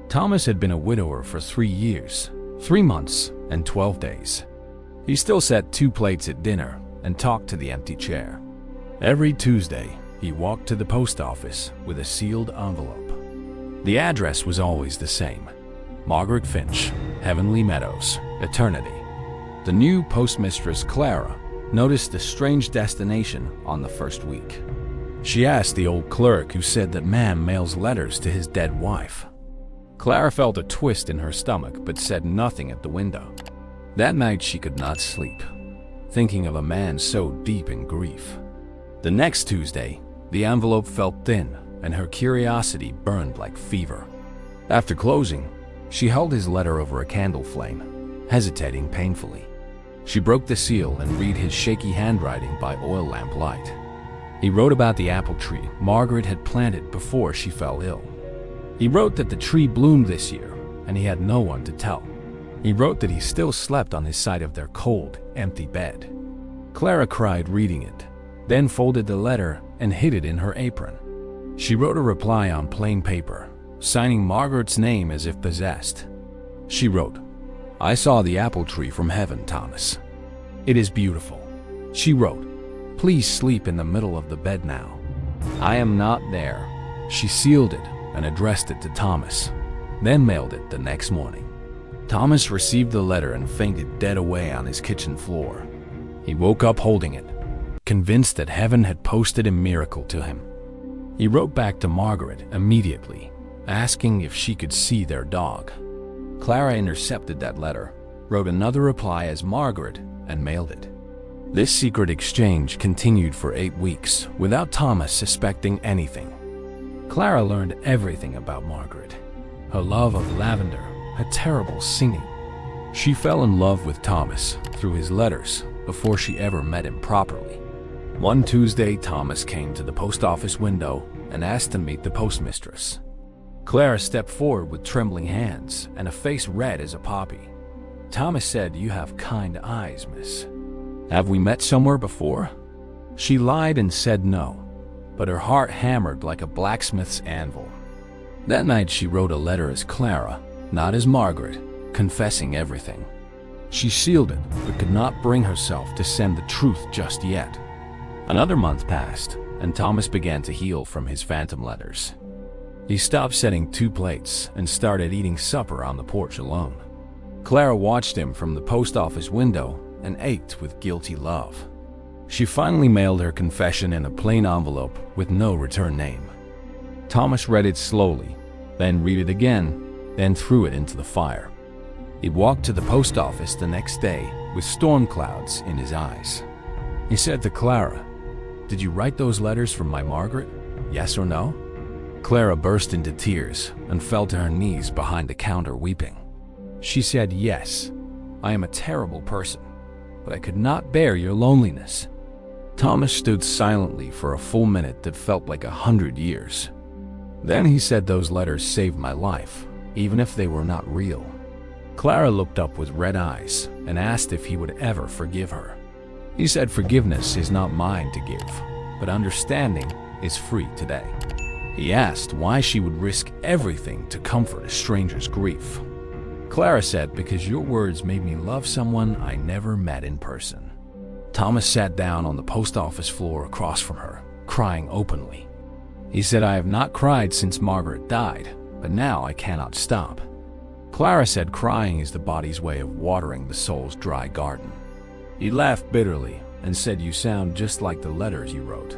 Thomas had been a widower for 3 years, 3 months, and 12 days. He still set 2 plates at dinner and talked to the empty chair. Every Tuesday, he walked to the post office with a sealed envelope. The address was always the same: Margaret Finch, Heavenly Meadows, Eternity. The new postmistress, Clara, noticed the strange destination on the first week. She asked the old clerk, who said that man mails letters to his dead wife. Clara felt a twist in her stomach but said nothing at the window. That night she could not sleep, thinking of a man so deep in grief. The next Tuesday, the envelope felt thin and her curiosity burned like fever. After closing, she held his letter over a candle flame, hesitating painfully. She broke the seal and read his shaky handwriting by oil lamp light. He wrote about the apple tree Margaret had planted before she fell ill. He wrote that the tree bloomed this year and he had no one to tell. He wrote that he still slept on his side of their cold, empty bed. Clara cried reading it, then folded the letter and hid it in her apron. She wrote a reply on plain paper, signing Margaret's name as if possessed. She wrote, "I saw the apple tree from heaven, Thomas. It is beautiful." She wrote, "Please sleep in the middle of the bed now. I am not there." She sealed it and addressed it to Thomas, then mailed it the next morning. Thomas received the letter and fainted dead away on his kitchen floor. He woke up holding it, convinced that heaven had posted a miracle to him. He wrote back to Margaret immediately, asking if she could see their dog. Clara intercepted that letter, wrote another reply as Margaret, and mailed it. This secret exchange continued for 8 weeks without Thomas suspecting anything. Clara learned everything about Margaret: her love of lavender, her terrible singing. She fell in love with Thomas through his letters before she ever met him properly. One Tuesday, Thomas came to the post office window and asked to meet the postmistress. Clara stepped forward with trembling hands and a face red as a poppy. Thomas said, "You have kind eyes, miss. Have we met somewhere before?" She lied and said no, but her heart hammered like a blacksmith's anvil. That night she wrote a letter as Clara, not as Margaret, confessing everything. She sealed it, but could not bring herself to send the truth just yet. Another month passed, and Thomas began to heal from his phantom letters. He stopped setting 2 plates and started eating supper on the porch alone. Clara watched him from the post office window and ached with guilty love. She finally mailed her confession in a plain envelope with no return name. Thomas read it slowly, then read it again, then threw it into the fire. He walked to the post office the next day with storm clouds in his eyes. He said to Clara, "Did you write those letters from my Margaret? Yes or no?" Clara burst into tears and fell to her knees behind the counter weeping. She said, "Yes, I am a terrible person, but I could not bear your loneliness." Thomas stood silently for a full minute that felt like 100 years. Then he said, "Those letters saved my life, even if they were not real." Clara looked up with red eyes and asked if he would ever forgive her. He said forgiveness is not mine to give, but understanding is free today. He asked why she would risk everything to comfort a stranger's grief. Clara said, "Because your words made me love someone I never met in person." Thomas sat down on the post office floor across from her, crying openly. He said, "I have not cried since Margaret died, but now I cannot stop." Clara said crying is the body's way of watering the soul's dry garden. He laughed bitterly and said, "You sound just like the letters you wrote."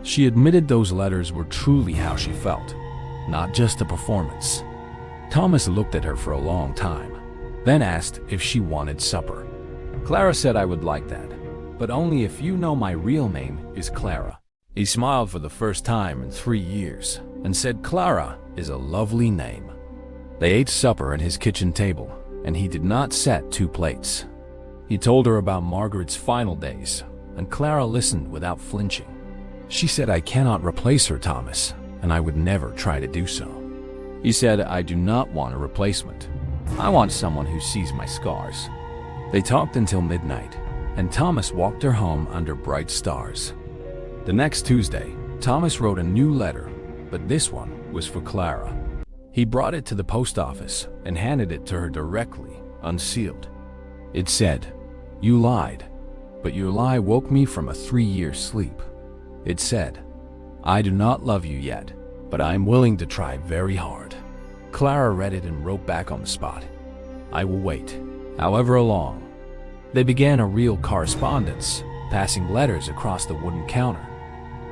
She admitted those letters were truly how she felt, not just a performance. Thomas looked at her for a long time, then asked if she wanted supper. Clara said, "I would like that, but only if you know my real name is Clara." He smiled for the first time in 3 years and said, "Clara is a lovely name." They ate supper at his kitchen table, and he did not set 2 plates. He told her about Margaret's final days, and Clara listened without flinching. She said, "I cannot replace her, Thomas, and I would never try to do so." He said, "I do not want a replacement. I want someone who sees my scars." They talked until midnight, and Thomas walked her home under bright stars. The next Tuesday, Thomas wrote a new letter, but this one was for Clara. He brought it to the post office and handed it to her directly, unsealed. It said, "You lied, but your lie woke me from a 3-year sleep." It said, "I do not love you yet, but I am willing to try very hard." Clara read it and wrote back on the spot, "I will wait, however long." They began a real correspondence, passing letters across the wooden counter.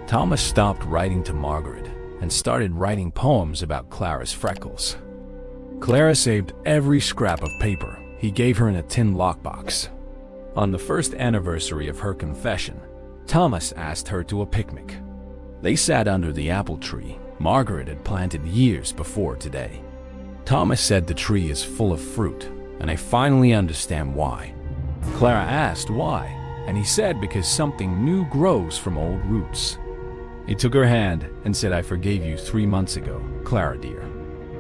Thomas stopped writing to Margaret and started writing poems about Clara's freckles. Clara saved every scrap of paper he gave her in a tin lockbox. On the first anniversary of her confession, Thomas asked her to a picnic. They sat under the apple tree Margaret had planted years before today. Thomas said the tree is full of fruit, and I finally understand why. Clara asked why, and he said because something new grows from old roots. He took her hand and said, "I forgave you 3 months ago, Clara dear."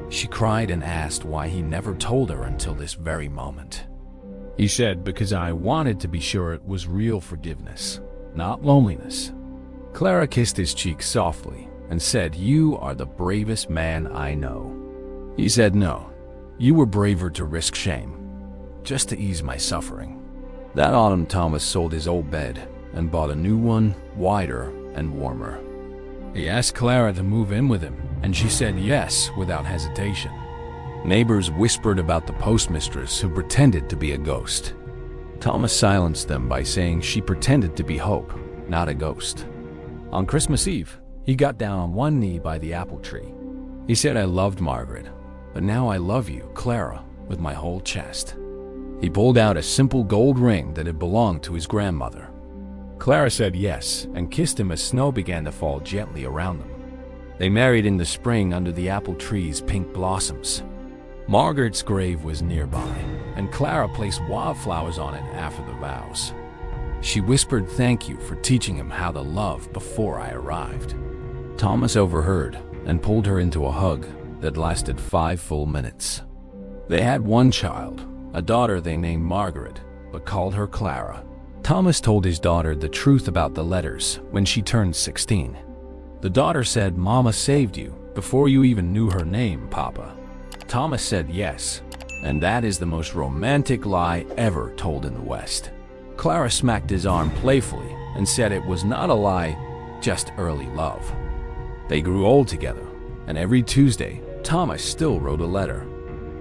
She cried and asked why he never told her until this very moment. He said, "Because I wanted to be sure it was real forgiveness, not loneliness." Clara kissed his cheek softly and said, "You are the bravest man I know." He said, "No, you were braver to risk shame, just to ease my suffering." That autumn, Thomas sold his old bed and bought a new one, wider and warmer. He asked Clara to move in with him, and she said yes without hesitation. Neighbors whispered about the postmistress who pretended to be a ghost. Thomas silenced them by saying she pretended to be Hope, not a ghost. On Christmas Eve, he got down on one knee by the apple tree. He said, "I loved Margaret, but now I love you, Clara, with my whole chest." He pulled out a simple gold ring that had belonged to his grandmother. Clara said yes and kissed him as snow began to fall gently around them. They married in the spring under the apple tree's pink blossoms. Margaret's grave was nearby, and Clara placed wildflowers on it after the vows. She whispered thank you for teaching him how to love before I arrived. Thomas overheard and pulled her into a hug that lasted 5 full minutes. They had one child, a daughter they named Margaret, but called her Clara. Thomas told his daughter the truth about the letters when she turned 16. The daughter said, "Mama saved you before you even knew her name, Papa." Thomas said yes, and that is the most romantic lie ever told in the West. Clara smacked his arm playfully and said it was not a lie, just early love. They grew old together, and every Tuesday, Thomas still wrote a letter.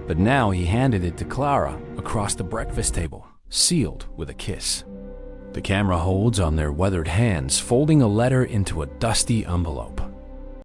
But now he handed it to Clara across the breakfast table, sealed with a kiss. The camera holds on their weathered hands, folding a letter into a dusty envelope.